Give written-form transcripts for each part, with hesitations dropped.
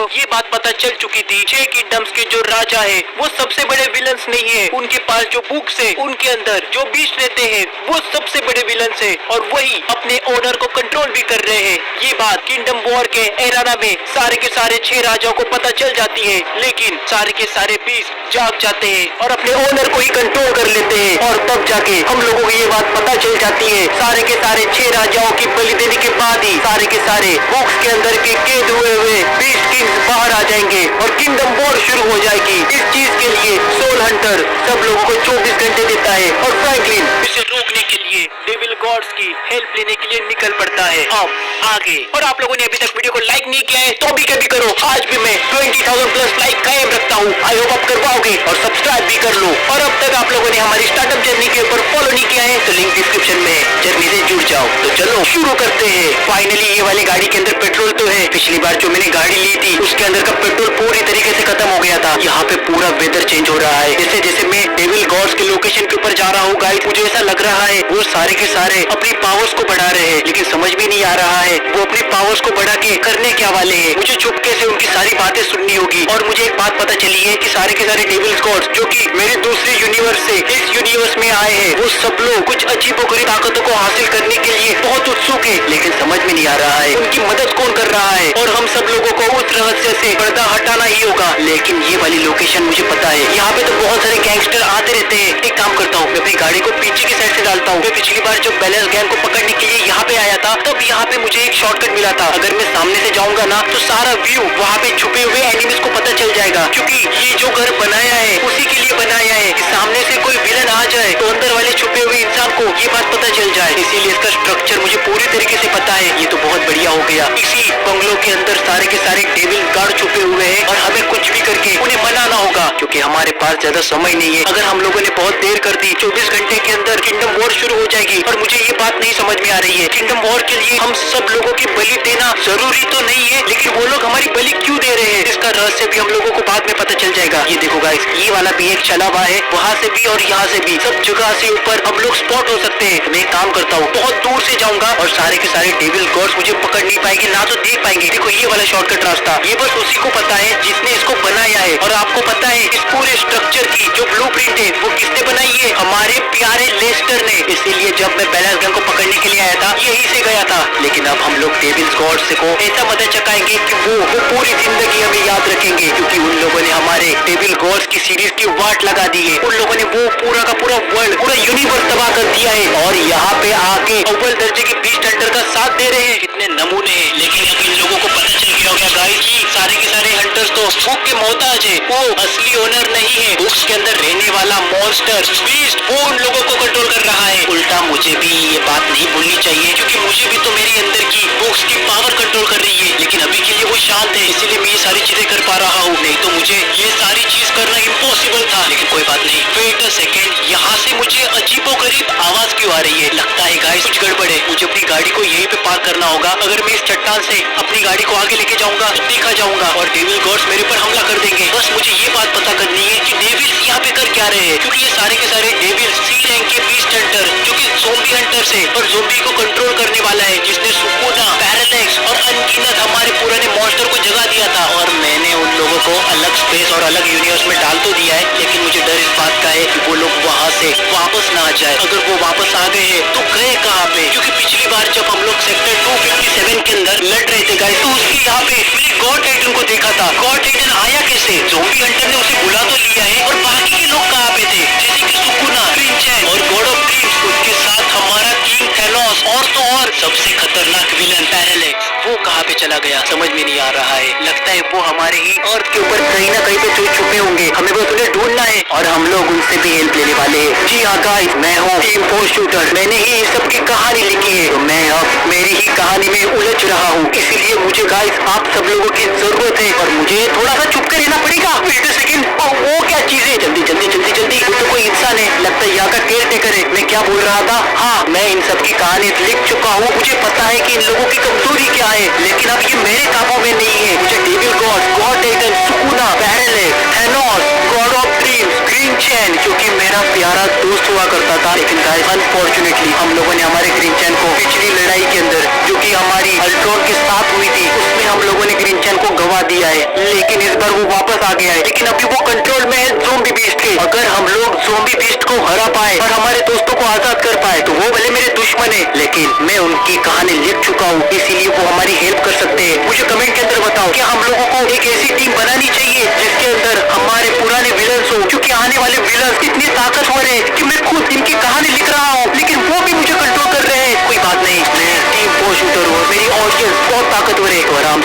ये बात पता चल चुकी थी 6 किंगडम्स के जो राजा है वो सबसे बड़े विलन्स नहीं है। उनके पास जो बुक्स है उनके अंदर जो बीस्ट रहते हैं वो सबसे बड़े विलन्स है और वही अपने ओनर को कंट्रोल भी कर रहे हैं। ये बात किंगडम वॉर के एराना में सारे के सारे 6 राजाओं को पता चल जाती है, लेकिन सारे के सारे बीस्ट जाग जाते हैं और अपने ओनर को ही कंट्रोल कर लेते हैं। और तब जाके हम लोगों को ये बात पता चल जाती है सारे के सारे 6 राजाओं की बलि देने के बाद ही सारे के सारे बुक्स के अंदर के कैद हुए बीस्ट किंग्स बाहर आ जाएंगे और किंगडम वॉर शुरू हो जाएगी। इस चीज के लिए सोल हंटर सब लोगों को 24 घंटे देता है और फ्रैंकलिन इसे रोकने के लिए डेविल गॉड्स की हेल्प लेने के लिए निकल पड़ता है। अब आगे और आप लोगों ने अभी तक वीडियो को लाइक नहीं किया है तो भी कभी करो। आज भी मैं 20,000 प्लस लाइक कायम रखता हूँ। आई होप आप कर पाओगे और सब्सक्राइब भी कर लो। और अब तक आप लोगों ने हमारी स्टार्टअप जर्नी के ऊपर फॉलो नहीं किया है तो लिंक डिस्क्रिप्शन में जर्नी से जुड़ जाओ। तो चलो शुरू करते हैं। फाइनली ये वाली गाड़ी के अंदर पेट्रोल तो है। पिछली बार जो मैंने गाड़ी ली थी उसके अंदर का पेट्रोल पूरी तरीके से खत्म हो गया था। यहाँ पे पूरा वेदर चेंज हो रहा है। जैसे जैसे मैं डेविल गॉड्स के लोकेशन के ऊपर जा रहा हूँ गाइस, मुझे ऐसा लग रहा है वो सारे के सारे अपनी पावर्स को बढ़ा रहे हैं, लेकिन समझ भी नहीं आ रहा है वो अपनी पावर्स को बढ़ा के करने क्या वाले हैं। मुझे चुपके से उनकी सारी बातें सुननी होगी। और मुझे एक बात पता चली है कि सारे के सारे डेविल गॉड्स जो कि मेरे दूसरे यूनिवर्स से इस यूनिवर्स में आए हैं वो सब लोग कुछ अजीबोगरीब ताकतों को हासिल करने के लिए बहुत उत्सुक है, लेकिन समझ में नहीं आ रहा है उनकी मदद कौन कर रहा है। और हम सब लोगों को उस रहस्य से पर्दा हटाना ही होगा। लेकिन ये वाली लोकेशन मुझे पता है, यहाँ पे तो बहुत सारे गैंगस्टर आते रहते हैं। एक काम करता हूँ, मैं अपनी गाड़ी को पीछे की साइड से डालता हूँ। मैं पिछली बार जब बैलेंस गैंग को पकड़ने के लिए यहाँ पे आया था तब यहाँ पे मुझे एक शॉर्टकट मिला था। अगर मैं सामने से जाऊंगा ना तो सारा व्यू वहाँ पे छुपे हुए एनिमीज को पता चल जाएगा, क्योंकि ये जो घर बनाया है उसी के लिए बनाया है कि सामने से कोई विलन आ जाए तो अंदर वाले छुपे हुए इंसान को ये बात पता चल जाए। इसीलिए इसका स्ट्रक्चर मुझे पूरी तरीके से पता है। ये तो बहुत बढ़िया हो गया। इसी बंगलो के अंदर सारे के सारे डेविल गार्ड छुपे हुए हैं और हमें कुछ भी करके उन्हें मनाना होगा, क्योंकि हमारे पास ज्यादा समय नहीं है। अगर हम लोगों ने बहुत देर कर दी 24 घंटे के अंदर किंगडम वॉर शुरू हो जाएगी। और मुझे ये बात नहीं समझ में आ रही है किंगडम वॉर के लिए हम सब लोगों की बलि देना जरूरी तो नहीं है, लेकिन वो लोग हमारी बलि क्यों दे रहे हैं इसका रहस्य भी हम लोगों को बाद में पता चल जाएगा। ये देखो गाइस, ये वाला भी एक चला हुआ है, वहाँ से भी और यहाँ से भी सब जगह से ऊपर हम लोग स्पॉट हो सकते हैं। मैं एक काम करता हूँ, बहुत दूर से जाऊंगा और सारे के सारे डेविल गॉड्स मुझे पकड़ नहीं पाएंगे, ना तो देख पाएंगे। देखो ये वाला शॉर्टकट रास्ता ये बस उसी को पता है जिसने इसको बनाया है। और आपको पता है इस पूरे स्ट्रक्चर की जो ब्लूप्रिंट है वो किसने बनाई है? हमारे प्यारे लेस्टर ने। इसीलिए जब मैं बैलेंस गन को पकड़ने के लिए आया था यही से गया था। लेकिन अब हम लोग डेविल गॉड्स को ऐसा मदद चकाएंगे कि वो पूरी जिंदगी हमें याद रखेंगे, क्योंकि उन लोगों ने हमारे डेविल गॉड्स की सीरीज की वाट लगा दी है। उन लोगों ने वो पूरा का पूरा वर्ल्ड पूरा यूनिवर्स तबाह कर दिया है और यहाँ पे आके अव्वल दर्जे की बीस्ट हंटर का साथ दे रहे हैं। कितने नमूने हैं। लेकिन अब इन लोगों को पता चल गया होगा गाइस कि सारे के सारे हंटर्स तो बुक के मोहताज है, वो असली ओनर नहीं है। बुक्स के अंदर रहने वाला मॉन्स्टर बीस्ट वो उन लोगों को कंट्रोल कर रहा है। उल्टा मुझे भी ये बात नहीं भूलनी चाहिए, क्योंकि मुझे भी तो मेरी अंदर की बुक्स की पावर कंट्रोल कर रही है। लेकिन अभी के लिए वो शांत है, इसीलिए मैं ये सारी चीजें कर पा रहा हूँ। नहीं तो मुझे ये सारी चीज करना इम्पॉसिबल था। लेकिन कोई बात नहीं। वेट अ सेकेंड, यहाँ से मुझे अजीबोगरीब आवाज क्यों आ रही है? लगता है गाइस कुछ गड़बड़ है। मुझे अपनी गाड़ी को यहीं पे पार्क करना होगा। अगर मैं इस चट्टान से अपनी गाड़ी को आगे लेके जाऊंगा तो देखा जाऊंगा और डेविल गॉड्स मेरे पर हमला कर देंगे। बस मुझे ये बात पता करनी है कि डेविल्स यहाँ पे कर क्या रहे हैं, क्योंकि ये सारे के सारे डेविल्स सी रैंक के बीस्ट हंटर जो कि ज़ोंबी हंटर्स है और ज़ोंबी को कंट्रोल करने वाला है, जिसने सुकुना, पैरालेक्स और अनगिनत हमारे पुराने मॉन्स्टर को जगा दिया था। और मैंने उन लोगों को अलग स्पेस और अलग यूनिवर्स में डाल तो दिया है, लेकिन मुझे डर इस बात का है कि वो लोग वहाँ से वापस ना आ जाए। अगर वो वापस आ गए हैं तो गए कहाँ पे? क्योंकि पिछली बार जब हम लोग सेक्टर 257 के अंदर लड़ रहे थे गाइस तो उसके यहाँ पे मैंने गॉड टाइटन को देखा था। गॉड टाइटन आया कैसे? ज़ोंबी हंटर ने उसे बुला तो लिया है, और बाकी के लोग कहाँ पे थे? जैसे कि सुकुना, क्विंचन और गॉड ऑफ ड्रीम्स, उसके साथ हमारा किंग थैनोस और तो और सबसे खतरनाक विलन पैरालेक्स, वो कहाँ पे चला गया? समझ में नहीं आ रहा है। लगता है वो हमारे ही अर्थ के ऊपर कहीं ना कहीं पे छुपे होंगे। हमें बस उन्हें ढूंढना है और हम लोग उनसे भी हेल्प लेने वाले हैं। जी हाँ गाइस, मैं हूँ टीम फोर शूटर। मैंने ही इस सब की कहानी लिखी है, तो मैं अब मेरी ही कहानी में उलझ रहा हूँ। इसीलिए मुझे गाइस आप सब लोगों की जरूरत है और मुझे थोड़ा सा चुप कर रहना पड़ेगा। वेट अ सेकंड, वो क्या चीज है? जल्दी जल्दी जल्दी जल्दी। वो तो कोई इंसान है, लगता है यहाँ का केयर टेकर है। मैं क्या बोल रहा था? हाँ, मैं इन सब की कहानी लिख चुका हूँ। मुझे पता है कि इन लोगों की कमजोरी क्या है, लेकिन अब ये मेरे काबू में नहीं है। मुझे devil god, god titan, Sukuna, Parallax, Thanos, god of dreams, क्विंचन, जो कि मेरा प्यारा दोस्त हुआ करता था। लेकिन गाइस अनफॉर्चुनेटली हम लोगों ने हमारे ग्रीन चैन को पिछली लड़ाई के अंदर जो कि हमारी अल्ट्रॉन के साथ हुई थी उसमें हम लोगों ने ग्रीन चैन को गवा दिया है। लेकिन इस बार वो वापस आ गया है, लेकिन अभी वो कंट्रोल में है ज़ोंबी बीस्ट के। अगर हम लोग ज़ोंबी बीस्ट को हरा पाए और हमारे दोस्तों को आजाद कर पाए तो वो भले मेरे दुश्मन है, लेकिन मैं उनकी कहानी लिख चुका हूँ, इसीलिए वो हमारी हेल्प कर सकते हैं। मुझे कमेंट के अंदर बताओ कि हम लोगों को एक ऐसी टीम बनानी चाहिए जिसके अंदर हमारे पुराने विलन्स हो, क्योंकि आने वाले विलन्स इतने ताकतवर है कि मैं खुद इनकी कहानी लिख रहा हूँ लेकिन वो भी मुझे कंट्रोल कर रहे हैं। कोई बात नहीं, मैं टीम पो शूटर हूँ, मेरी ऑडियंस बहुत ताकतवर है, तो आराम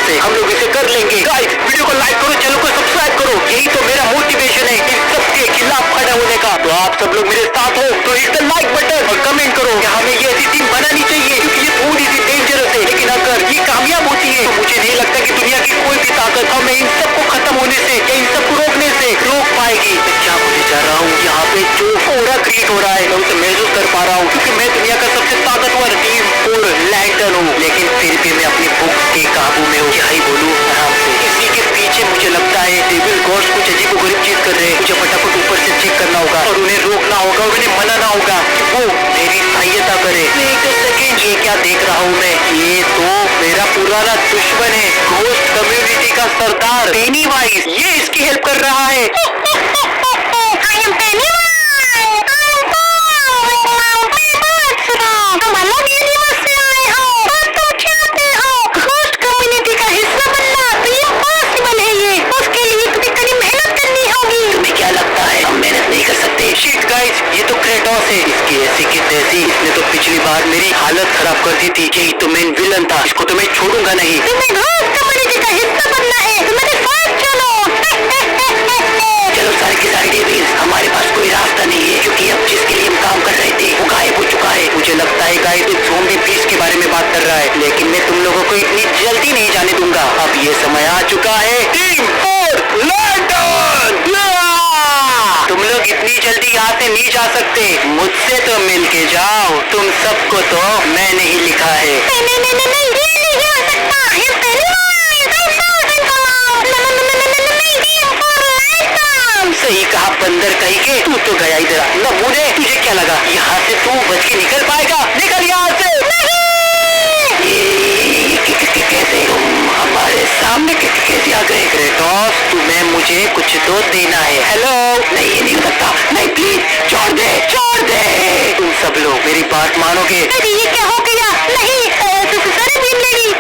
से हम लोग इसे कर लेंगे। गाइस वीडियो को लाइक करो, चैनल को सब्सक्राइब करो, यही तो मेरा मोटिवेशन है इन सबके खिलाफ खड़ा होने का। तो आप सब लोग मेरे साथ हो तो हिट द लाइक बटन और कमेंट करो कि हमें ये ऐसी टीम बनानी चाहिए, क्योंकि ये थोड़ी सी डेंजरस है, लेकिन अगर ये कामयाब होती है तो मुझे नहीं लगता कि दुनिया की कोई भी ताकत हमें इन सबको खत्म होने से या इन सबको रोकने से रोक पाएगी। मैं क्या बोलने जा रहा हूँ, यहाँ पे जो ऑरा क्रिएट हो रहा है मैं उसे महसूस कर पा रहा हूँ, क्योंकि मैं दुनिया का सबसे ताकतवर टीम और लैंटर्न हूँ, लेकिन फिर भी मैं अपनी भूख के काबू में हूँ। क्या ही बोलूँ, आराम से। इसी के पीछे मुझे लगता है डेविल गॉड्स कुछ अजीबोगरीब चीज कर रहे हैं। मुझे फटाफट ऊपर से चेक करना होगा और उन्हें रोकना होगा और उन्हें मनाना होगा कि वो मेरी सहायता करे। एक सेकेंड, ये क्या देख रहा हूँ मैं, ये तो मेरा पुराना दुश्मन है, घोस्ट कम्युनिटी का सरदार पेनीवाइज, ये इसकी हेल्प कर रहा है। ये तो क्रेटोस है, इसकी ऐसी की तैसी, इसने तो पिछली बार मेरी हालत खराब कर दी थी। यही तो मेन विलन था, इसको तो मैं छोड़ूंगा नहीं। तुम्हें घोस्ट कम्युनिटी का हिस्सा बनना है, तो मेरे साथ चलो। चलो सारे के सारे डेविल्स, हमारे पास कोई रास्ता नहीं है, क्योंकि अब जिसके लिए हम काम कर रहे थे वो गायब हो चुका है। मुझे लगता है गाइस एक ज़ोंबी बीस्ट के बारे में बात कर रहा है, लेकिन मैं तुम लोगों को इतनी जल्दी नहीं जाने दूंगा। अब ये समय आ चुका है टीम 4 लैंटर्न। तुम लोग इतनी जल्दी यहाँ से नहीं जा सकते, मुझसे तो मिल के जाओ। तुम सबको तो मैंने ही लिखा है। सही कहा बंदर कहीं के, तू तो गया इधर। नमूने, तुझे क्या लगा यहाँ से तू बच के निकल पाएगा? निकल यहाँ से। कैसे तुम हमारे सामने कैसे आ गए? क्रेटोस, तुम्हें मुझे कुछ तो देना है। हेलो, नहीं ये नहीं हो सकता, नहीं प्लीज छोड़ दे। तुम सब लोग मेरी बात मानोगे? ये क्या हो गया? नहीं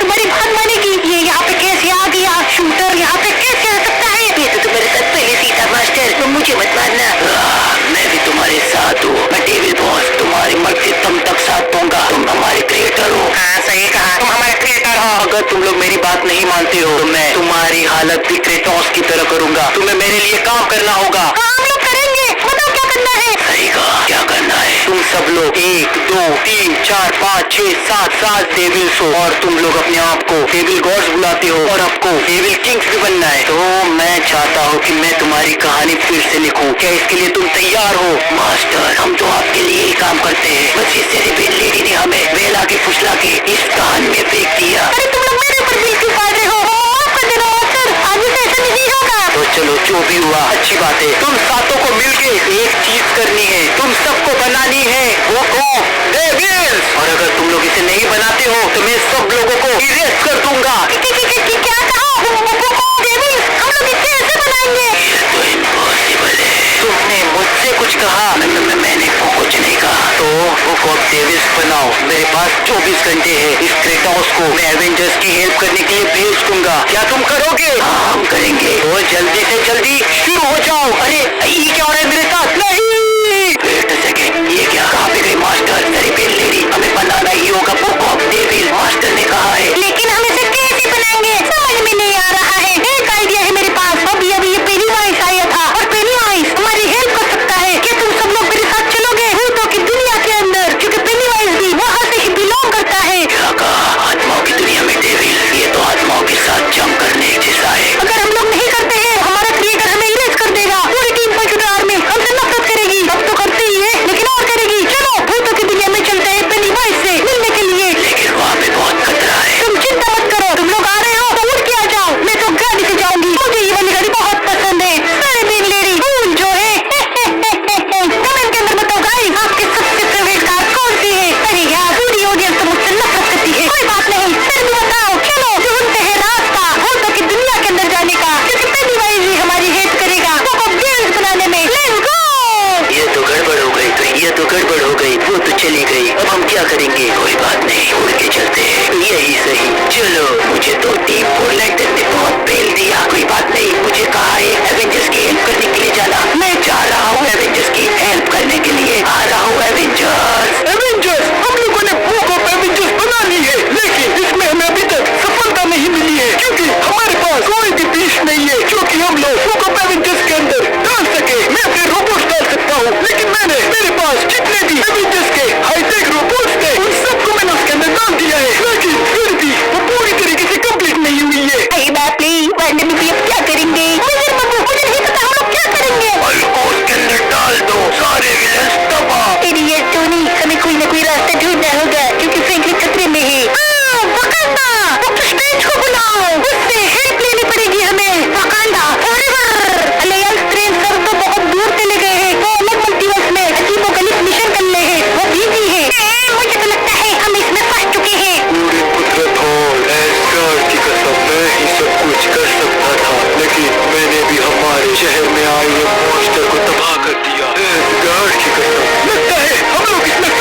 तुम्हारी बात मानेगी। ये यहाँ पे कैसे आ गया? शूटर यहाँ पे कैसे आ सकता है? ये तो तुम्हारे साथ पहले से था मास्टर, तुम मुझे मत मारना। मैं भी तुम्हारे साथ हूँ, मैं डेविल बॉस, तुम्हारी मरते दम तक साथ दूंगा। तुम हमारे क्रिएटर हो। हाँ सही कहा, तुम हमारे क्रिएटर हो। अगर तुम लोग मेरी बात नहीं मानते हो तो मैं तुम्हारी हालत भी क्रेटोस की तरह करूंगा। तुम्हें मेरे लिए काम करना होगा। हम लोग करेंगे, बताओ क्या करना है? सही कहा, क्या करना है? तुम सब लोग 1 2 3 4 5 6 7 डेविल्स हो और तुम लोग अपने आप को डेविल गॉड्स बुलाते हो और आपको डेविल किंग्स भी बनना है। तो मैं चाहता हूँ कि मैं तुम्हारी कहानी फिर से लिखूं। क्या इसके लिए तुम तैयार हो? मास्टर, हम तो आपके लिए ही काम करते हैं, बस इस रेबेल लेडी ने हमें बेला के फुसला के इस कहानी में फेंक दिया। अरे तुम लोग मेरे ऊपर बिल्कुल फायदे हो, माफ कर देना मास्टर, आगे से ऐसा नहीं होगा। तो चलो, जो भी हुआ अच्छी बात है। तुम सातों को मिलके एक चीज करनी है, तुम सबको बनानी है, वो को डेविल्स। और अगर तुम लोग इसे नहीं बनाते हो तो मैं सब लोगों को इरेज कर दूंगा। क्या कहा? डेविल्स हम लोग इसे ऐसे बनाएंगे? ये तो इम्पॉसिबल है। तुमने मुझसे कुछ कहा? मैंने कुछ नहीं कहा। तो वो डेविल्स बनाओ। मेरे पास 24 घंटे है। इस क्रेटोस को मैं एवेंजर्स की हेल्प करने के लिए भेज दूंगा। क्या तुम करोगे? हाँ, हम करेंगे। तो जल्दी से जल्दी शुरू हो जाओ। अरे ये क्या हो रहा है मेरे साथ? नहीं, वेट अ सेकेंड, ये क्या? कहाँ पे गई मास्टर? रेबेल लेडी, हमें बनाना ही होगा बुक ऑफ डेविल, मास्टर ने कहा है। लेकिन हम इसे कैसे बनाएंगे? समझ में नहीं आ रहा है। एक आइडिया है मेरे पास। अभी ये पेनीवाइज आया था और पेनीवाइज हमारी हेल्प कर सकता है। क्या तुम सब लोग मेरे साथ चलोगे भूतों की दुनिया के अंदर? क्योंकि पेनीवाइज भी वहाँ से ही बिलोंग करता है। क्या कहा? आत्माओं की दुनिया में डेविल? ये तो आत्माओं के साथ जंग करने जैसा है। अगर हम लोग नहीं करते हैं, हमारा क्रिएटर हमें इरेज कर देगा। पूरी टीम पर छुट्टा आर्मी हमसे नफरत करेगी। अब तो करते ही है, लेकिन और करेगी। चलो भूतों की दुनिया में चलते हैं पेनीवाइज से मिलने के लिए। लेकिन वहाँ पे बहुत खतरा है। तुम चिंता मत करो, तुम लोग करेंगे। कोई बात नहीं, उड़ के चलते हैं, यही सही। चलो, मुझे तो टीम पोलैंड ने बहुत फेल दिया। कोई बात नहीं, मुझे कहा है एवेंजर्स की हेल्प करने के लिए जाना। मैं जा रहा हूँ एवेंजर्स की हेल्प करने के लिए, आ रहा हूँ एवेंजर्स। एवेंजर्स, हम लोगों ने बुक ऑफ एवेंजर्स बना ली है, लेकिन इसमें हमें अभी तक सफलता नहीं मिली है, क्योंकि हमारे पास कोई भी पीस नहीं है जो कि हम लोग बुक ऑफ एवेंजर्स के अंदर डाल सके। मैं अपने रोबोट्स डाल सकता हूँ, लेकिन मेरे पास जितने भी एवेंजर्स के हाईटेक रोबोट्स थे उन सबको मैंने उसके अंदर डाल दिया है, लेकिन फिर भी वो पूरी तरीके से कंप्लीट नहीं हुई है। अरे बाप रे, वरना भी अब क्या करेंगे? मुझे नहीं पता हम लोग क्या करेंगे। और उसके अंदर डाल दो, सारे विलन्स तबाह। इडियट टोनी, हमें कोई ना कोई रास्ता ढूंढना होगा, क्योंकि फ्रैंकलिन खतरे में है। वकांडा, डॉक्टर स्ट्रेंज को बुलाओ, उससे हेल्प लेनी पड़ेगी हमें। Wakanda forever. Aliens Strange sir तो बहुत दूर चले गए हैं, वो अलग मल्टीवर्स में अजीबोगरीब मिशन कर रहे हैं, वो बिजी है। मुझे तो लगता है हम इसमें फंस चुके हैं। पूरे पुत्र थॉर, एस्गार्ड की कसम, मैं ही सब कुछ कर सकता था, लेकिन मैंने भी हमारे शहर में आए मॉन्स्टर को तबाह कर दिया। एस्गार्ड की कसम,